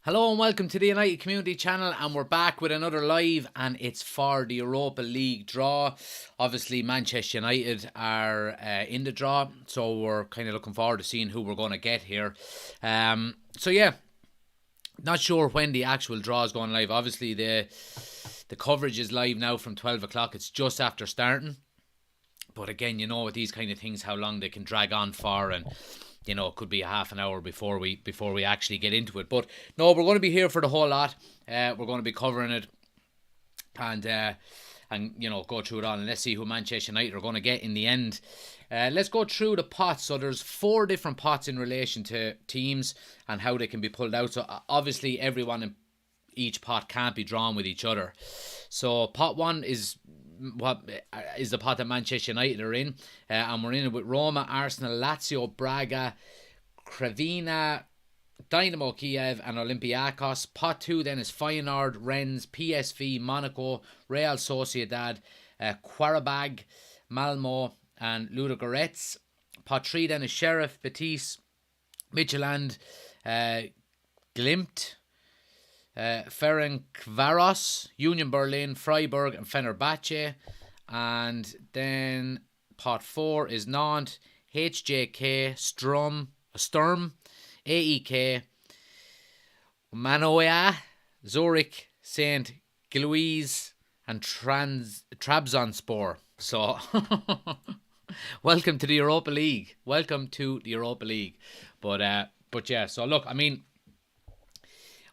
Hello and welcome to the United Community Channel, and we're back with another live, and it's for the Europa League draw. Obviously Manchester United are in the draw, so we're kind of looking forward to seeing who we're going to get here. So yeah, not sure when the actual draw is going live. Obviously the coverage is live now from 12 o'clock. It's just after starting. But again, you know, with these kind of things, how long they can drag on for, and it could be a half an hour before we actually get into it. But no, we're going to be here for the whole lot. We're going to be covering it, and go through it all, and let's see who Manchester United are going to get in the end. Let's go through the pots. So there's 4 different pots in relation to teams and how they can be pulled out. So obviously everyone in each pot can't be drawn with each other. So pot 1 is the pot that Manchester United are in, and we're in it with Roma, Arsenal, Lazio, Braga, Crevena, Dynamo Kiev and Olympiacos. Pot 2 then is Feyenoord, Rennes, PSV, Monaco, Real Sociedad, Qarabag, Malmo and Ludogorets. Pot 3 then is Sheriff, Betis, Midtjylland, Glimt, Ferencvaros, Union Berlin, Freiburg and Fenerbahce. And then pot 4 is Nantes, HJK, Sturm, AEK, Manoia, Zurich, St. Gilloise and Trabzonspor. So welcome to the Europa League. But yeah, so look, I mean,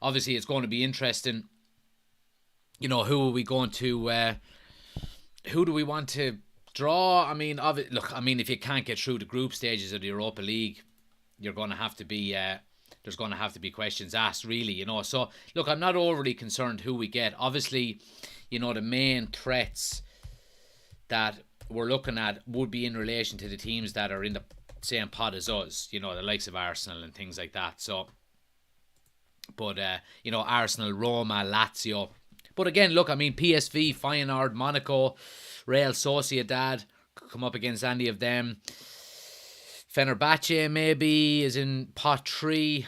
obviously it's going to be interesting. Who are we going to who do we want to draw? I mean, if you can't get through the group stages of the Europa League, you're going to have to be there's going to have to be questions asked, really. So look, I'm not overly concerned who we get. Obviously, the main threats that we're looking at would be in relation to the teams that are in the same pot as us, the likes of Arsenal and things like that. So but Arsenal, Roma, Lazio. But again, look, I mean, PSV, Feyenoord, Monaco, Real Sociedad come up against any of them. Fenerbahce maybe is in pot 3.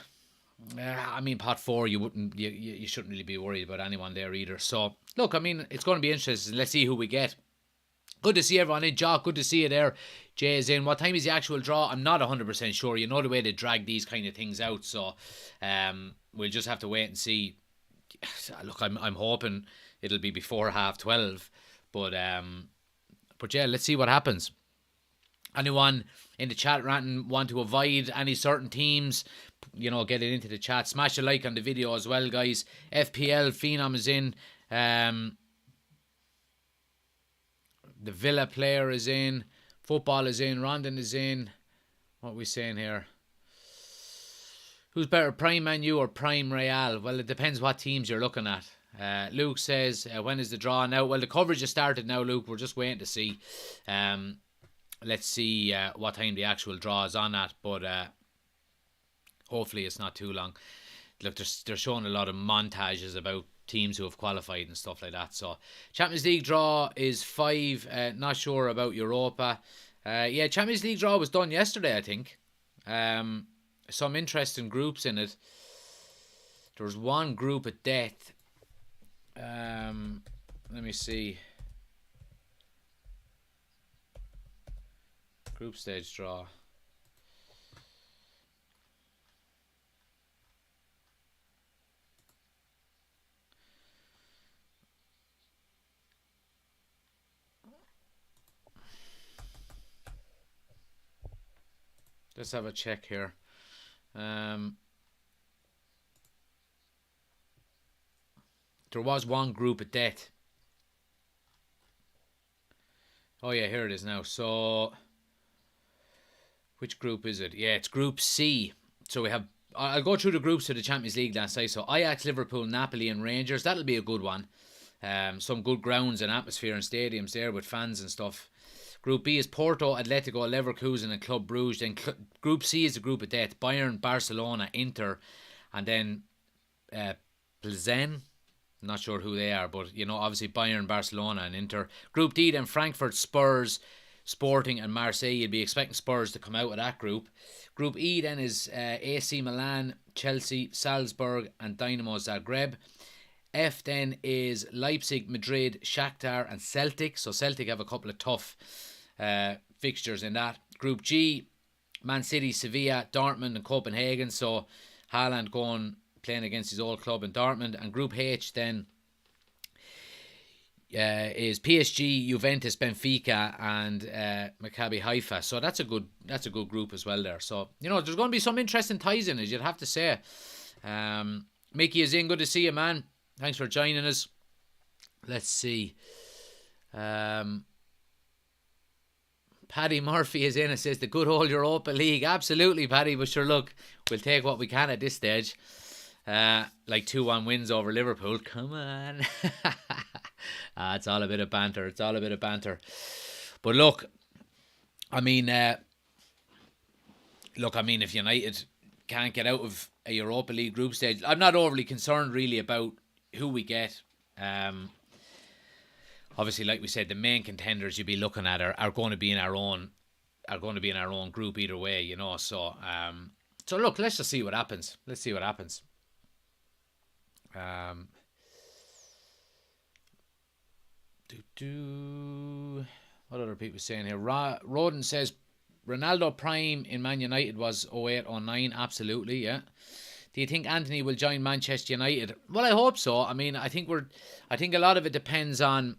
Pot 4, you shouldn't really be worried about anyone there either. So look, I mean, it's going to be interesting. Let's see who we get. Good to see everyone in. Jock, good to see you there. Jay is in. What time is the actual draw? I'm not 100% sure. You know the way they drag these kind of things out. So we'll just have to wait and see. Look, I'm hoping it'll be before 12:30. But yeah, let's see what happens. Anyone in the chat ranting want to avoid any certain teams, get it into the chat. Smash a like on the video as well, guys. FPL Phenom is in. The Villa player is in. Football is in. Rondon is in. What are we saying here? Who's better, Prime Man U or Prime Real? Well, it depends what teams you're looking at. Luke says, when is the draw now? Well, the coverage has started now, Luke. We're just waiting to see. Let's see what time the actual draw is on at. But hopefully it's not too long. Look, they're showing a lot of montages about teams who have qualified and stuff like that. So Champions League draw is 5. Not sure about Europa. Yeah, Champions League draw was done yesterday, I think. Some interesting groups in it. There was one group of death. Let me see. Group stage draw. Let's have a check here. There was one group of death. Oh yeah, here it is now. So which group is it? Yeah, it's Group C. So we have, I'll go through the groups of the Champions League last night. So Ajax, Liverpool, Napoli and Rangers. That'll be a good one. Some good grounds and atmosphere and stadiums there with fans and stuff. Group B is Porto, Atletico, Leverkusen and Club Brugge. Then Group C is the group of death. Bayern, Barcelona, Inter, and then Plzen. Not sure who they are, but obviously Bayern, Barcelona and Inter. Group D then Frankfurt, Spurs, Sporting and Marseille. You'd be expecting Spurs to come out of that group. Group E then is AC Milan, Chelsea, Salzburg and Dynamo Zagreb. F then is Leipzig, Madrid, Shakhtar and Celtic. So Celtic have a couple of tough fixtures in that. Group G, Man City, Sevilla, Dortmund and Copenhagen. So Haaland playing against his old club in Dortmund. And Group H then is PSG, Juventus, Benfica and Maccabi Haifa. So that's a good group as well there. So, there's going to be some interesting ties in it, you'd have to say. Mickey is in. Good to see you, man. Thanks for joining us. Let's see. Paddy Murphy is in and says the good old Europa League. Absolutely, Paddy. But sure, look, we'll take what we can at this stage. Like 2-1 wins over Liverpool. Come on. It's all a bit of banter. But look, I mean, if United can't get out of a Europa League group stage, I'm not overly concerned really about who we get. Obviously, like we said, the main contenders you'd be looking at are going to be in our own group either way, So, so look, let's just see what happens. What other people saying here? Roden says Ronaldo prime in Man United was 08-09. Absolutely, yeah. Do you think Anthony will join Manchester United? Well, I hope so. I mean, I think a lot of it depends on.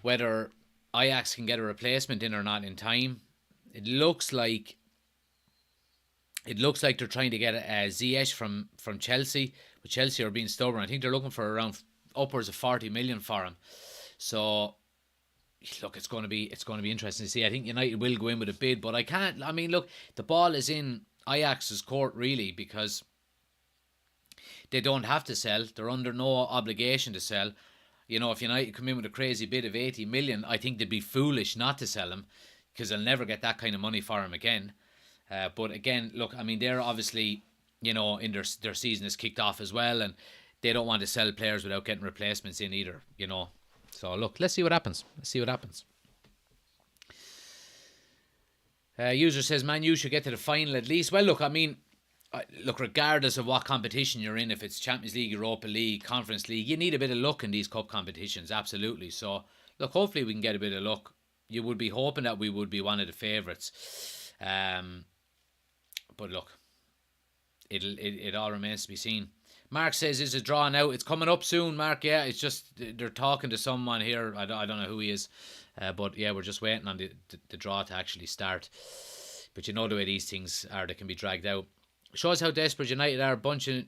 Whether Ajax can get a replacement in or not in time. It looks like they're trying to get Ziyech from Chelsea, but Chelsea are being stubborn. I think they're looking for around upwards of 40 million for him. So, look, it's going to be interesting to see. I think United will go in with a bid, but look, the ball is in Ajax's court really, because they don't have to sell. They're under no obligation to sell. If United come in with a crazy bid of 80 million, I think they'd be foolish not to sell him, because they'll never get that kind of money for him again. But again, look, I mean, they're obviously, in their season is kicked off as well, and they don't want to sell players without getting replacements in either, So look, let's see what happens. User says, Man U should get to the final at least. Well, look, I mean, regardless of what competition you're in, if it's Champions League, Europa League, Conference League, you need a bit of luck in these cup competitions, absolutely. So, look, hopefully we can get a bit of luck. You would be hoping that we would be one of the favourites. But look, it all remains to be seen. Mark says, is it drawn out? It's coming up soon, Mark. Yeah, it's just, they're talking to someone here. I don't know who he is. But yeah, we're just waiting on the draw to actually start. But the way these things are, they can be dragged out. Shows how desperate United are. A bunch of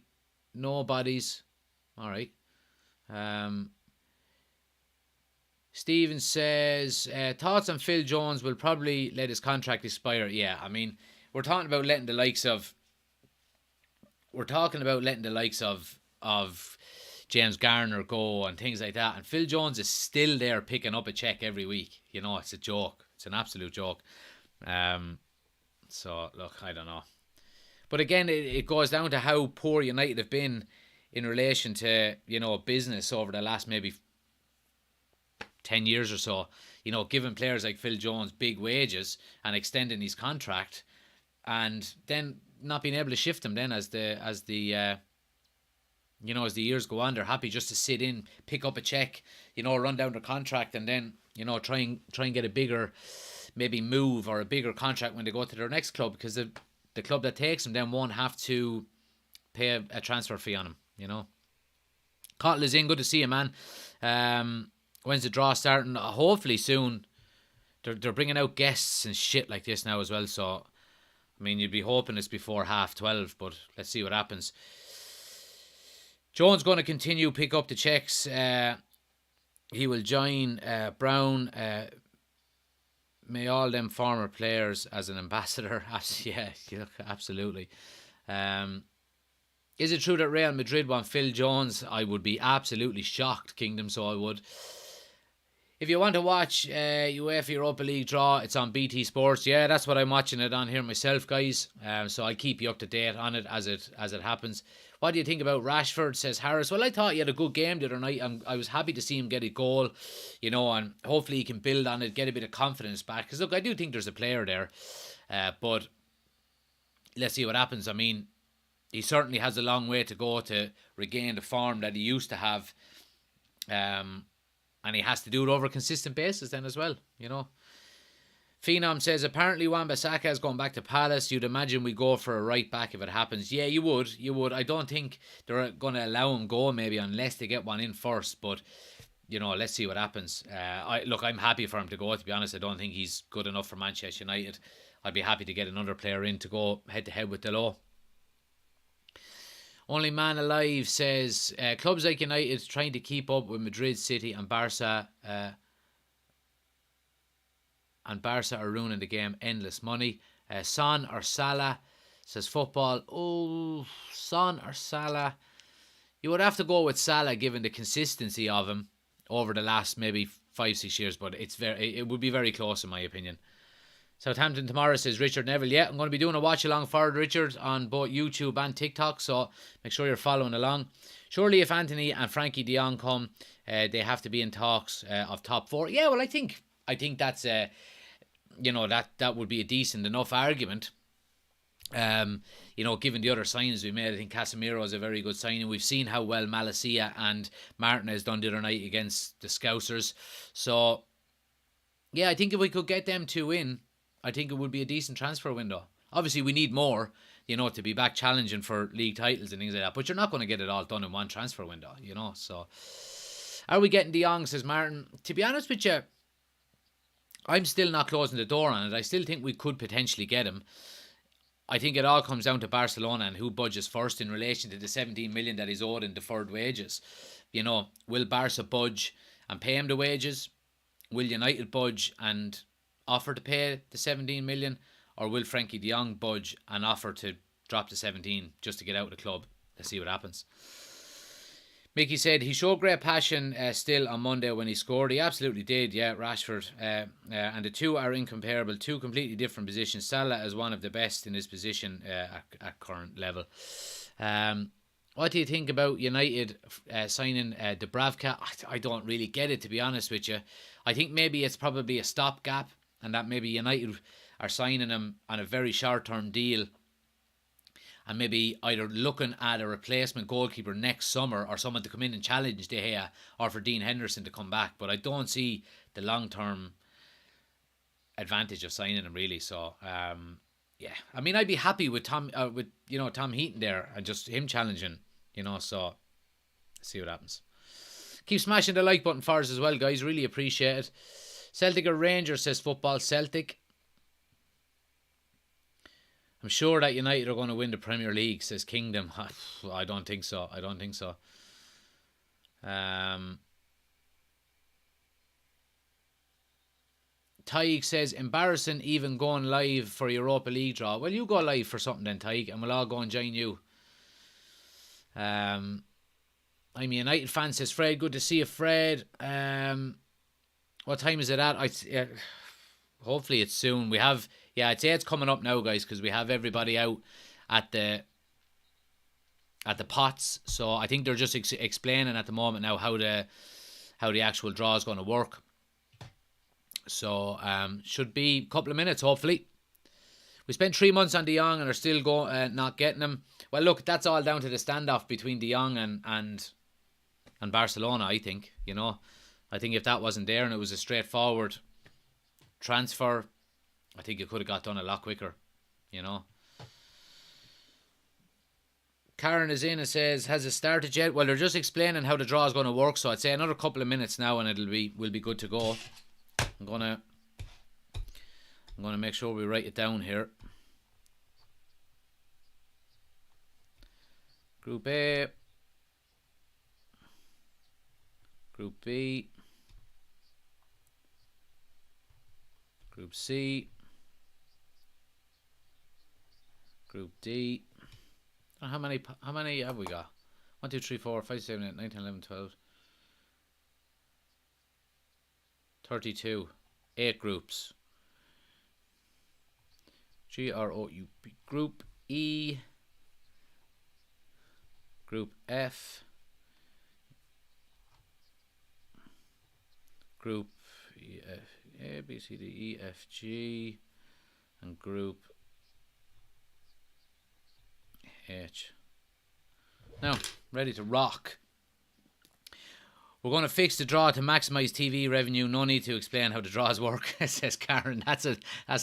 nobodies. All right. Stephen says, thoughts on Phil Jones will probably let his contract expire. Yeah, I mean, we're talking about letting the likes of James Garner go and things like that. And Phil Jones is still there picking up a check every week. It's a joke. It's an absolute joke. So, look, I don't know. But again, it goes down to how poor United have been in relation to, business over the last maybe 10 years or so. Giving players like Phil Jones big wages and extending his contract, and then not being able to shift him then as the years go on. They're happy just to sit in, pick up a check, run down their contract, and then, try and get a bigger maybe move or a bigger contract when they go to their next club, because the club that takes him then won't have to pay a transfer fee on him, Cottle is in. Good to see you, man. When's the draw starting? Hopefully soon. They're bringing out guests and shit like this now as well, so I mean, you'd be hoping it's before 12:30, but let's see what happens. Jones going to continue pick up the checks. He will join Brown. May all them former players as an ambassador. Yeah, absolutely. Is it true that Real Madrid want Phil Jones? I would be absolutely shocked, Kingdom, so I would. If you want to watch UEFA Europa League draw, it's on BT Sports. Yeah, that's what I'm watching it on here myself, guys. So I'll keep you up to date on it as it happens. What do you think about Rashford? Says Harris. Well, I thought he had a good game the other night. I was happy to see him get a goal, and hopefully he can build on it, get a bit of confidence back. Because look, I do think there's a player there, but let's see what happens. I mean, he certainly has a long way to go to regain the form that he used to have. And he has to do it over a consistent basis then as well, Phenom says, apparently Wan-Bissaka is going back to Palace. You'd imagine we go for a right back if it happens. Yeah, you would. I don't think they're going to allow him go maybe unless they get one in first. But, let's see what happens. I'm happy for him to go, to be honest. I don't think he's good enough for Manchester United. I'd be happy to get another player in to go head-to-head with Delo. Only Man Alive says, clubs like United trying to keep up with Madrid, City and Barca are ruining the game. Endless money. Son or Salah says football. Oh, Son or Salah. You would have to go with Salah given the consistency of him over the last maybe 5-6 years, but it would be very close in my opinion. Southampton tomorrow, says Richard Neville. Yeah, I'm going to be doing a watch along for Richard on both YouTube and TikTok, so make sure you're following along. Surely if Anthony and Frankie de Jong come, they have to be in talks of top 4. Yeah, well, I think that's that would be a decent enough argument. Given the other signings we made, I think Casemiro is a very good signing. We've seen how well Malacia and Martinez done the other night against the Scousers. So, yeah, I think if we could get them two in, I think it would be a decent transfer window. Obviously, we need more, to be back challenging for league titles and things like that. But you're not going to get it all done in one transfer window, So, are we getting De Jong, says Martin? To be honest with you, I'm still not closing the door on it. I still think we could potentially get him. I think it all comes down to Barcelona and who budges first in relation to the 17 million that he's owed in deferred wages. Will Barca budge and pay him the wages? Will United budge and offer to pay the 17 million, or will Frankie de Jong budge and offer to drop the 17 just to get out of the club? Let's see what happens. Mickey said he showed great passion still on Monday when he scored. He absolutely did, yeah, Rashford. And the two are incomparable, two completely different positions. Salah is one of the best in his position at current level. What do you think about United signing Dubravka? I don't really get it, to be honest with you. I think maybe it's probably a stopgap, and that maybe United are signing him on a very short-term deal and maybe either looking at a replacement goalkeeper next summer or someone to come in and challenge De Gea, or for Dean Henderson to come back. But I don't see the long-term advantage of signing him, really. So, yeah. I mean, I'd be happy with Tom Heaton there and just him challenging, so see what happens. Keep smashing the like button for us as well, guys. Really appreciate it. Celtic or Rangers, says football. Celtic. I'm sure that United are going to win the Premier League, says Kingdom. I don't think so. Taig says, embarrassing even going live for Europa League draw. Well, you go live for something then, Taig, and we'll all go and join you. I'm a United fan, says Fred. Good to see you, Fred. What time is it at? Hopefully it's soon. We have, I'd say it's coming up now, guys, because we have everybody out at the pots. So I think they're just explaining at the moment now how the actual draw is going to work. So should be a couple of minutes, hopefully. We spent 3 months on De Jong and are still not getting him. Well, look, that's all down to the standoff between De Jong and Barcelona, I think. I think if that wasn't there and it was a straightforward transfer, I think it could have got done a lot quicker, Karen is in and says, has it started yet? Well, they're just explaining how the draw is going to work, so I'd say another couple of minutes now and we'll be good to go. I'm gonna make sure we write it down here. Group A, Group B, Group C, Group D. How many have we got? 1, 2, 3, 4, 5, 6, 7, 8, 9, 10, 11, 12. 32. 8 groups. Group. Group E. Group F. Group E, F, A, B, C, D, E, F, G. And Group H. Now, ready to rock. We're going to fix the draw to maximise TV revenue. No need to explain how the draws work, says Karen. That's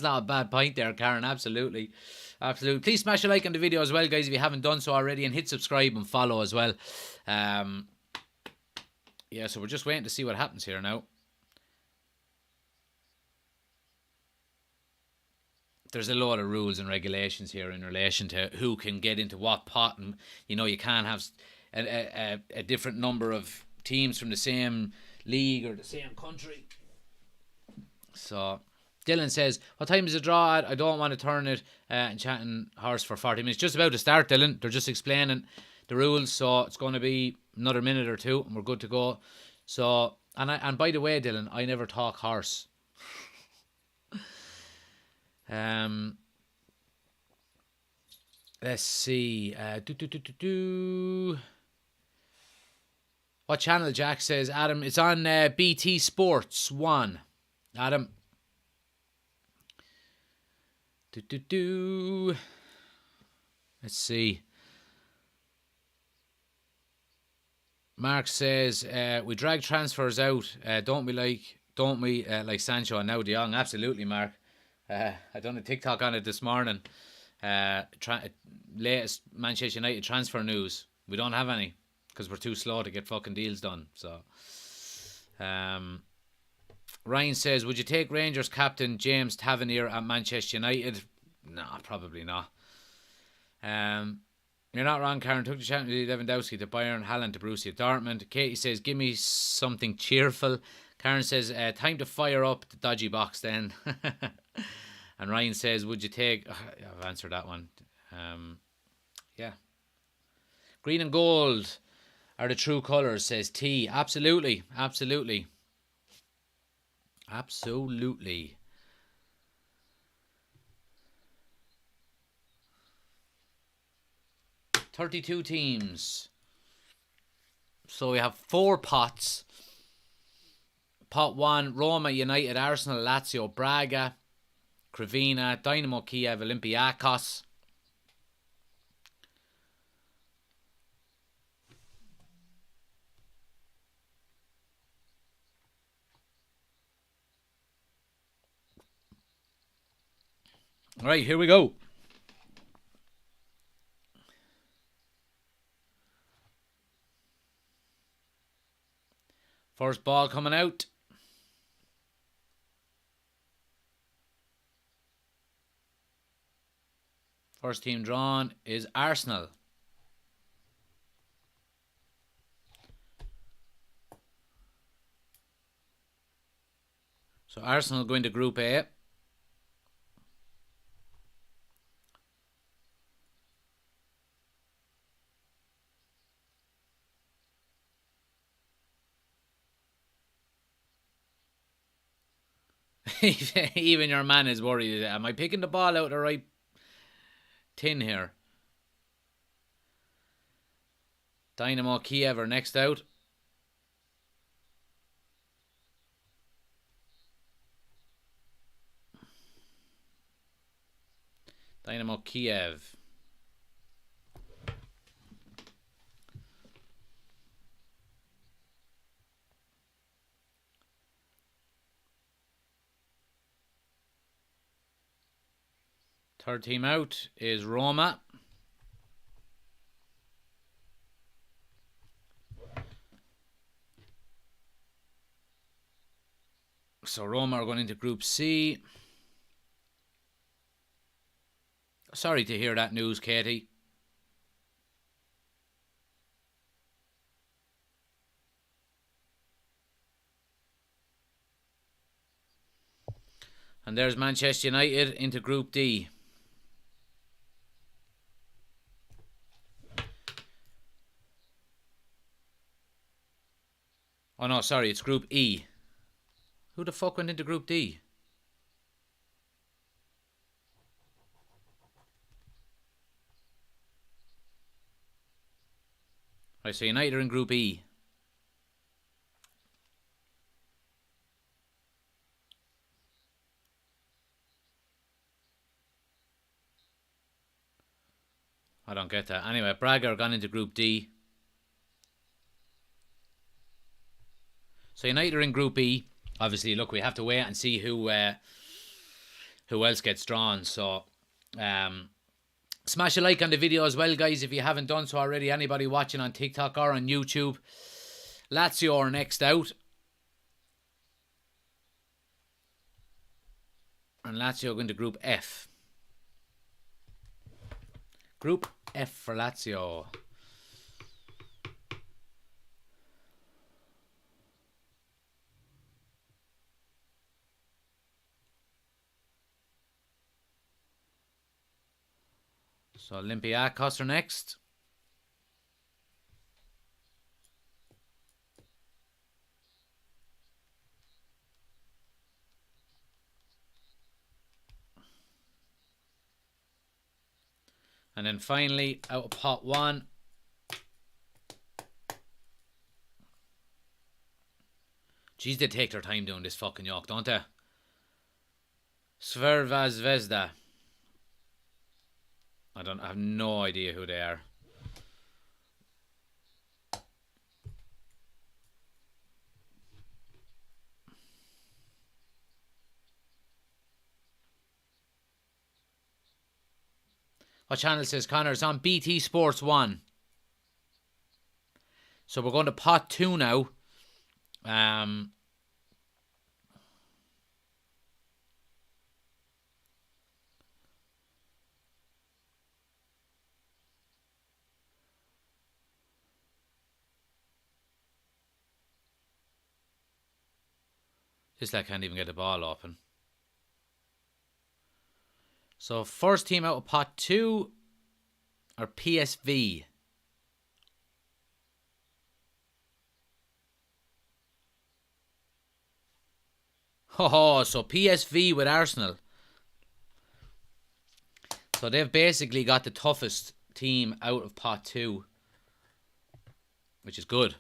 not a bad point there, Karen. Absolutely. Absolutely. Please smash a like on the video as well, guys, if you haven't done so already. And hit subscribe and follow as well. Yeah, so we're just waiting to see what happens here now. There's a lot of rules and regulations here in relation to who can get into what pot. And, you know, you can't have a different number of teams from the same league or the same country. So Dylan says, what time is the draw at? I don't want to turn it and chatting horse for 40 minutes. Just about to start, Dylan. They're just explaining the rules, so it's going to be another minute or two and we're good to go. So, and by the way, Dylan, I never talk horse. Let's see. What channel? Jack says, Adam, it's on BT Sports 1. Adam. Let's see. Mark says, we drag transfers out. Don't we like Sancho and now De Jong? Absolutely, Mark. I done a TikTok on it this morning. Latest Manchester United transfer news. We don't have any because we're too slow to get fucking deals done. So, Ryan says, would you take Rangers captain James Tavernier at Manchester United? No, probably not. You're not wrong, Karen. Took the Champions League Lewandowski to Bayern, Haaland to Borussia Dortmund. Katie says, give me something cheerful. Karen says, time to fire up the dodgy box then. And Ryan says, would you take... I've answered that one. Yeah. Green and gold are the true colours, says T. Absolutely. Absolutely. Absolutely. $32 teams. So we have 4 pots. Pot 1, Roma, United, Arsenal, Lazio, Braga, Crevena, Dynamo Kiev, Olympiacos. All right, here we go. First ball coming out. First team drawn is Arsenal. So Arsenal going to Group A. Even your man is worried. Am I picking the ball out of the right tin here? Dynamo Kiev are next out. Dynamo Kiev. Third team out is Roma. So Roma are going into Group C. Sorry to hear that news, Katie. And there's Manchester United into Group D. Oh no, sorry, it's Group E. Who the fuck went into Group D? Right, so United are in Group E. I don't get that. Anyway, Braga are gone into Group D. So United are in Group E. Obviously, look, we have to wait and see who else gets drawn. So, smash a like on the video as well, guys, if you haven't done so already. Anybody watching on TikTok or on YouTube. Lazio are next out. And Lazio going to Group F. Group F for Lazio. So Olympiacos are next. And then finally, out of pot 1, geez, they take their time doing this fucking yoke, don't they? Crvena Zvezda. I have no idea who they are. What channel says Connor? It's on BT Sports 1. So we're going to pot 2 now. This lad can't even get the ball open. So first team out of pot 2 are PSV. Oh, so PSV with Arsenal. So they've basically got the toughest team out of pot 2, which is good.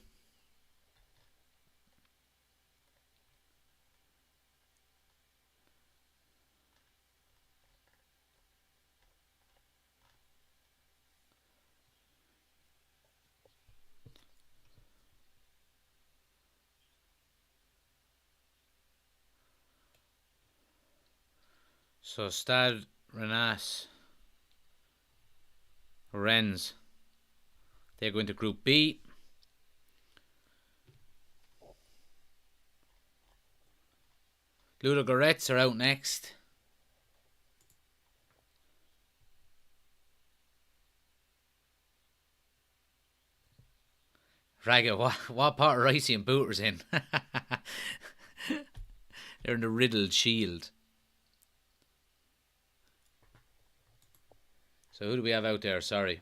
So Stade Rennes, they're going to Group B. Ludogorets are out next. Raga, what part of Ricey and Booter's in? They're in the riddled shield. So who do we have out there? Sorry.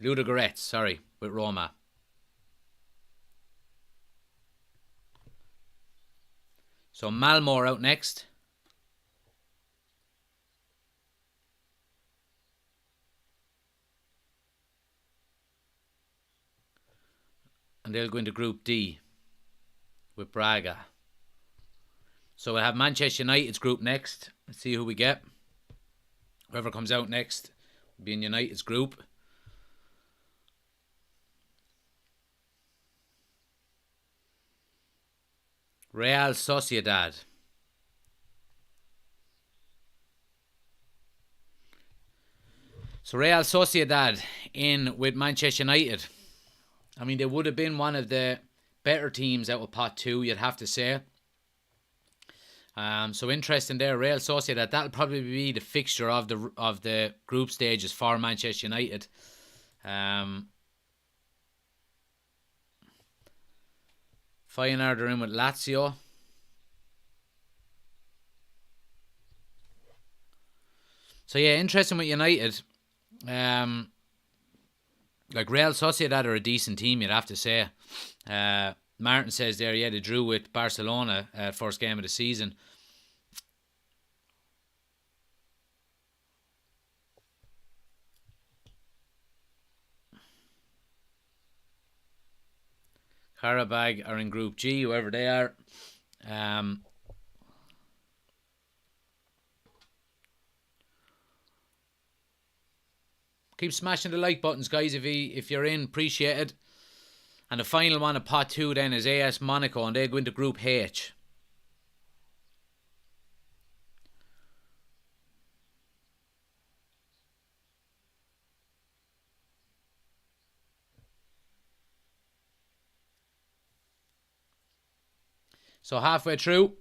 Ludogorets, sorry, with Roma. So Malmo are out next. And they'll go into Group D with Braga. So we'll have Manchester United's group next. Let's see who we get. Whoever comes out next will be in United's group. Real Sociedad. So Real Sociedad in with Manchester United. I mean, they would have been one of the better teams out of pot 2, you'd have to say. So interesting there, Real Sociedad. That'll probably be the fixture of the group stages for Manchester United. Feyenoord are in with Lazio. So yeah, interesting with United. Like Real Sociedad are a decent team, you'd have to say. Martin says there, yeah, they drew with Barcelona first game of the season. Karabag are in Group G, whoever they are. Keep smashing the like buttons, guys, if you're in, appreciate it. And the final one of Pot 2 then is AS Monaco, and they go into Group H. So halfway through.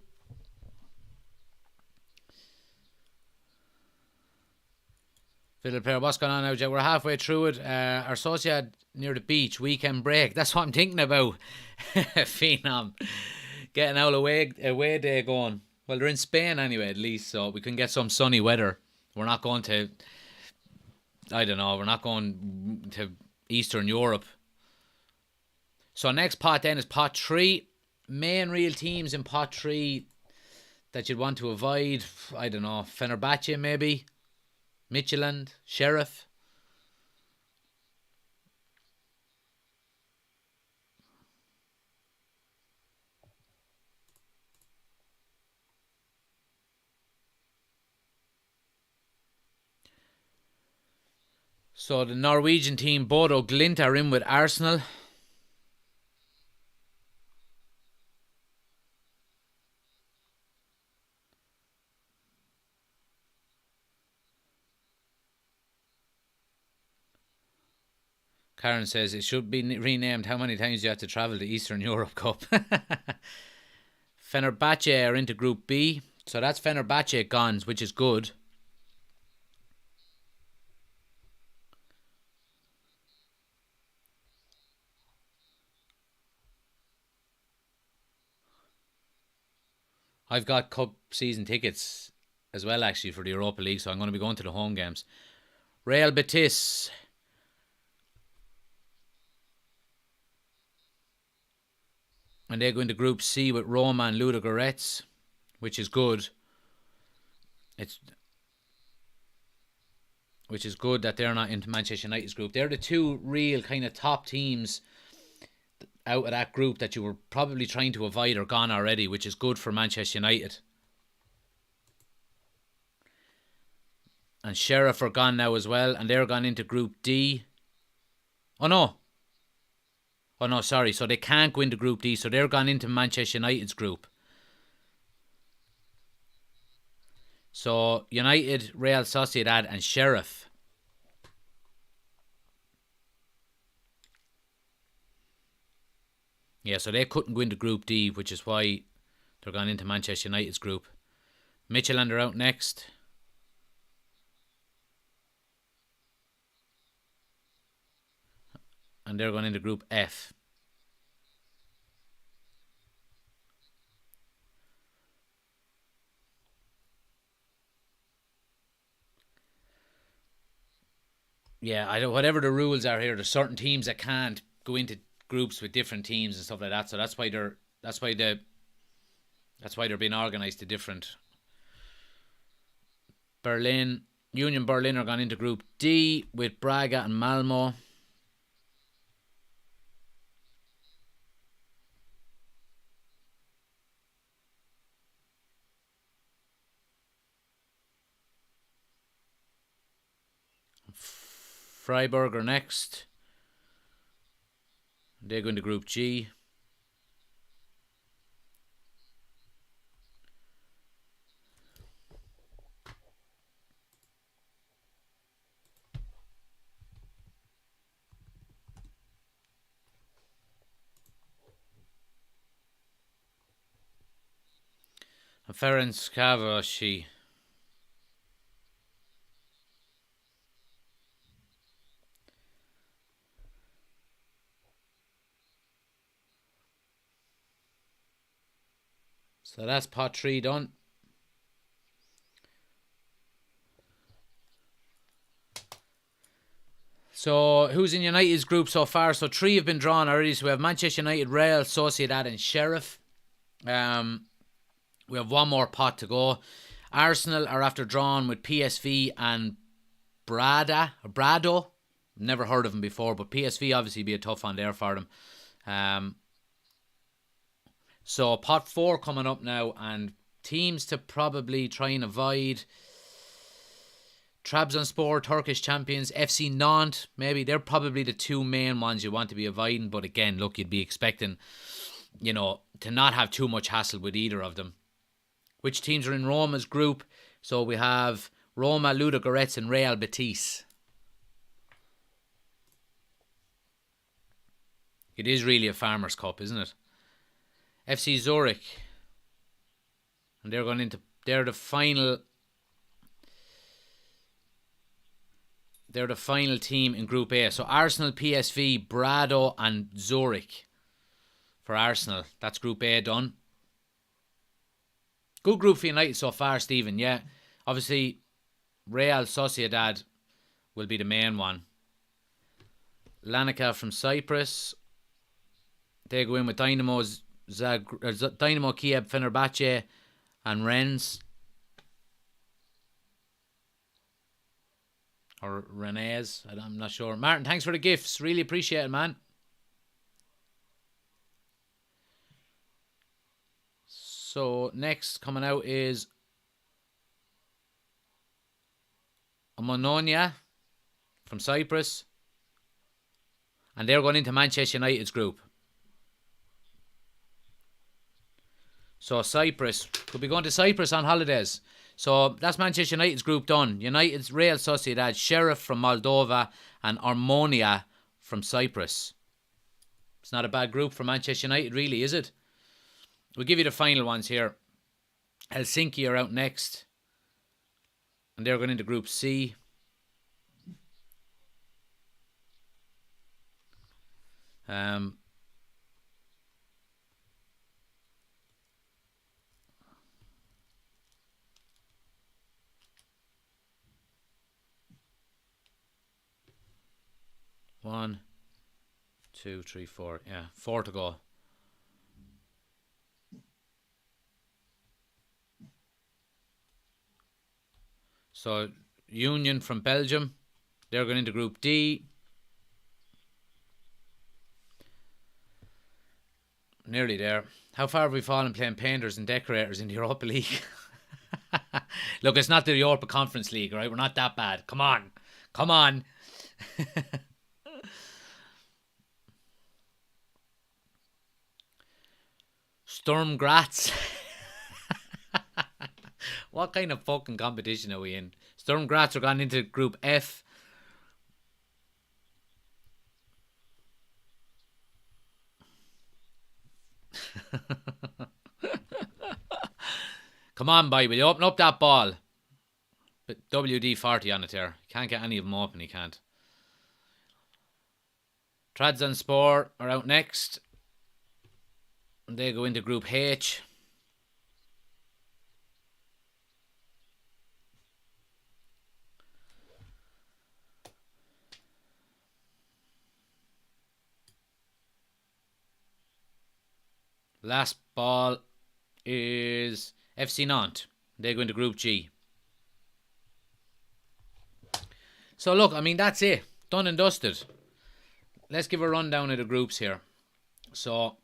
Fiddle player, what's going on now, Jay? We're halfway through it. Our Sociedad near the beach, weekend break. That's what I'm thinking about. Phenom. Getting out away day going. Well, they're in Spain anyway, at least, so we can get some sunny weather. We're not going to, I don't know, we're not going to Eastern Europe. So next pot then is pot 3. Main real teams in pot 3 that you'd want to avoid. I don't know, Fenerbahce maybe. Midtjylland, Sheriff. So the Norwegian team, Bodo Glimt, are in with Arsenal. Karen says it should be renamed how many times you have to travel to Eastern Europe Cup. Fenerbahce are into Group B. So that's Fenerbahce gone, which is good. I've got cup season tickets as well, actually, for the Europa League, so I'm going to be going to the home games. Real Betis. And they go into Group C with Roma and Ludogorets, which is good. Which is good that they're not into Manchester United's group. They're the two real kind of top teams out of that group that you were probably trying to avoid are gone already, which is good for Manchester United. And Sheriff are gone now as well, and they're gone into Group D. Oh no, sorry. So they can't go into Group D, so they're gone into Manchester United's group. So United, Real Sociedad and Sheriff. Yeah, so they couldn't go into Group D, which is why they're gone into Manchester United's group. Midtjylland are out next. And they're going into Group F. Yeah, I don't. Whatever the rules are here, there's certain teams that can't go into groups with different teams and stuff like that. So that's why they're being organised to different. Union Berlin are gone into Group D with Braga and Malmo. Freiburg are next. They go into Group G. And Ferencvárosi. So that's pot 3 done. So, who's in United's group so far? So, 3 have been drawn already. So, we have Manchester United, Real Sociedad and Sheriff. We have one more pot to go. Arsenal are after drawn with PSV and Brado. Never heard of them before, but PSV obviously be a tough one there for them. So pot 4 coming up now, and teams to probably try and avoid: Trabzonspor, Turkish champions, FC Nantes, maybe. They're probably the 2 main ones you want to be avoiding, but again, look, you'd be expecting, to not have too much hassle with either of them. Which teams are in Roma's group? So we have Roma, Ludogorets and Real Betis. It is really a Farmers' Cup, isn't it? FC Zurich. And they're the final team in Group A. So Arsenal, PSV, Brado and Zurich for Arsenal. That's Group A done. Good group for United so far, Stephen. Yeah, obviously Real Sociedad will be the main one. Larnaca from Cyprus. They go in with Dynamo Kiev, Fenerbahce and Rennes. Or Rennes, I'm not sure. Martin, thanks for the gifts. Really appreciate it, man. So next coming out is Mononia from Cyprus. And they're going into Manchester United's group. So Cyprus, could be going to Cyprus on holidays. So that's Manchester United's group done. United's Real Sociedad, Sheriff from Moldova and Armonia from Cyprus. It's not a bad group for Manchester United, really, is it? We'll give you the final ones here. Helsinki are out next. And they're going into Group C. One, 2, 3, 4. Yeah, 4 to go. So, Union from Belgium, they're going into Group D. Nearly there. How far have we fallen playing painters and decorators in the Europa League? Look, it's not the Europa Conference League, right? We're not that bad. Come on. Come on. Sturm Graz. What kind of fucking competition are we in? Sturm Graz are gone into Group F. Come on, boy, will you open up that ball? But WD-40 on it there. Can't get any of them open, he can't. Trabzonspor are out next. And they go into Group H. Last ball is FC Nantes. They go into Group G. So look, I mean, that's it. Done and dusted. Let's give a rundown of the groups here. So,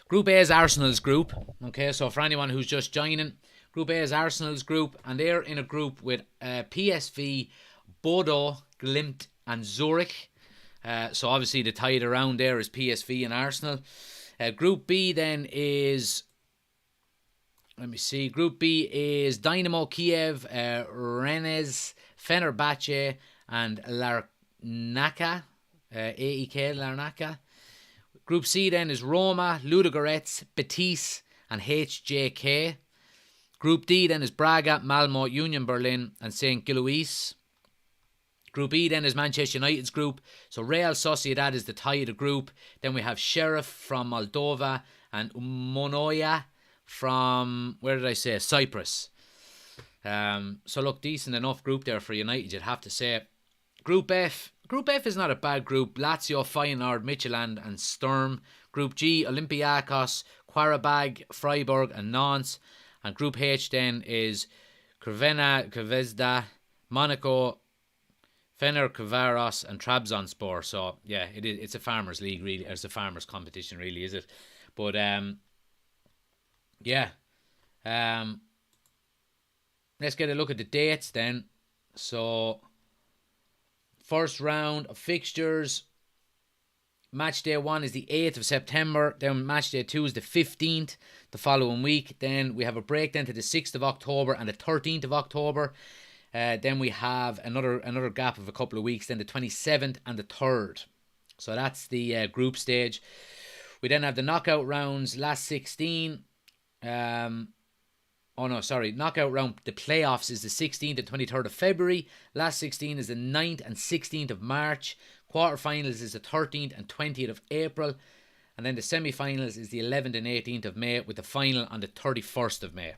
Group A is Arsenal's group. Okay, so for anyone who's just joining, Group A is Arsenal's group. And they're in a group with PSV, Bodo, Glimt and Zurich. So obviously the tide around there is PSV and Arsenal. Group B then is, let me see, Group B is Dynamo Kiev, Rennes, Fenerbahce and Larnaca, AEK Larnaca. Group C then is Roma, Ludogorets, Betis and HJK. Group D then is Braga, Malmo, Union Berlin and St. Gilloise. Group E then is Manchester United's group. So Real Sociedad is the tie of the group. Then we have Sheriff from Moldova and Monoia from, where did I say, Cyprus. So look, decent enough group there for United, you'd have to say. Group F. Group F is not a bad group. Lazio, Feyenoord, Midtjylland and Sturm. Group G, Olympiacos, Qarabag, Freiburg and Nantes. And Group H then is Crvena Zvezda, Monaco, Fenerbahce and Trabzonspor. So yeah, it's a farmers league really. It's a farmers competition really, is it? But yeah. Let's get a look at the dates then. So first round of fixtures. Match day 1 is the 8th of September. Then match day 2 is the 15th the following week. Then we have a break then to the 6th of October and the 13th of October. Then we have another gap of a couple of weeks. Then the 27th and the 3rd. So that's the group stage. We then have the knockout rounds, last 16. Knockout round, the playoffs is the 16th and 23rd of February. Last 16 is the 9th and 16th of March. Quarterfinals is the 13th and 20th of April. And then the semi-finals is the 11th and 18th of May, with the final on the 31st of May.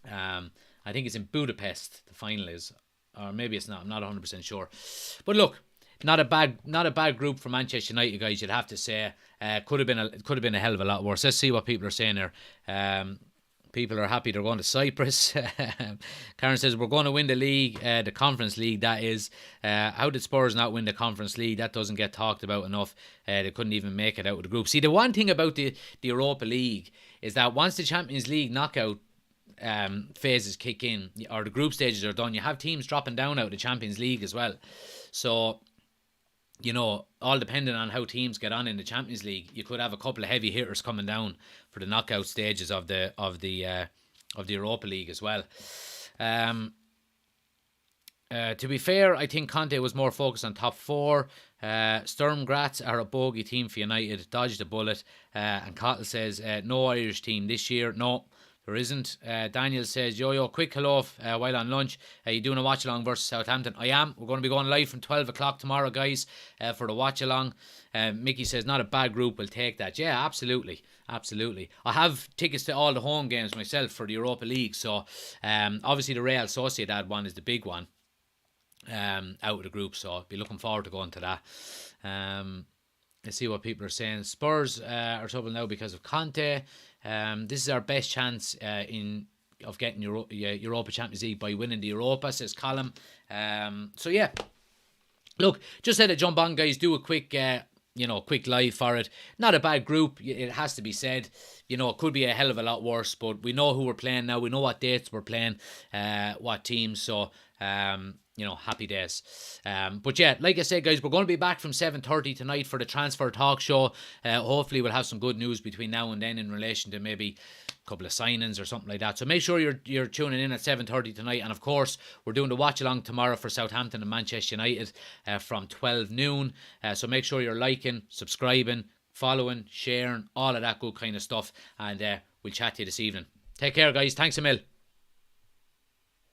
I think it's in Budapest, the final is. Or maybe it's not, I'm not 100% sure. But look, not a bad group for Manchester United, guys, you'd have to say. Could have been a hell of a lot worse. Let's see what people are saying here. People are happy they're going to Cyprus. Karen says, we're going to win the league, the Conference League, that is. How did Spurs not win the Conference League? That doesn't get talked about enough. They couldn't even make it out of the group. See, the one thing about the Europa League is that once the Champions League knockout phases kick in, or the group stages are done, you have teams dropping down out of the Champions League as well. So, you know, all depending on how teams get on in the Champions League, you could have a couple of heavy hitters coming down for the knockout stages of the Europa League as well. To be fair, I think Conte was more focused on top 4. Sturm Graz are a bogey team for United, dodged a bullet. And Cottle says, no Irish team this year. No, there isn't. Daniel says, yo, quick hello while on lunch. You doing a watch-along versus Southampton? I am. We're going to be going live from 12 o'clock tomorrow, guys, for the watch-along. Mickey says, not a bad group, we'll take that. Yeah, absolutely. Absolutely. I have tickets to all the home games myself for the Europa League. So, obviously the Real Sociedad one is the big one out of the group. So, I'll be looking forward to going to that. Let's see what people are saying. Spurs are trouble now because of Conte. This is our best chance of getting Europa Champions League by winning the Europa, says Colin. So yeah, look, just had to jump on, guys. Do a quick live for it. Not a bad group, it has to be said. You know, it could be a hell of a lot worse, but we know who we're playing now. We know what dates we're playing, what teams. So happy days. But yeah, like I said, guys, we're going to be back from 7:30 tonight for the Transfer Talk Show. Hopefully we'll have some good news between now and then in relation to maybe a couple of signings or something like that. So make sure you're tuning in at 7:30 tonight. And of course, we're doing the watch along tomorrow for Southampton and Manchester United from 12 noon. So make sure you're liking, subscribing, following, sharing, all of that good kind of stuff. And we'll chat to you this evening. Take care, guys. Thanks a mil.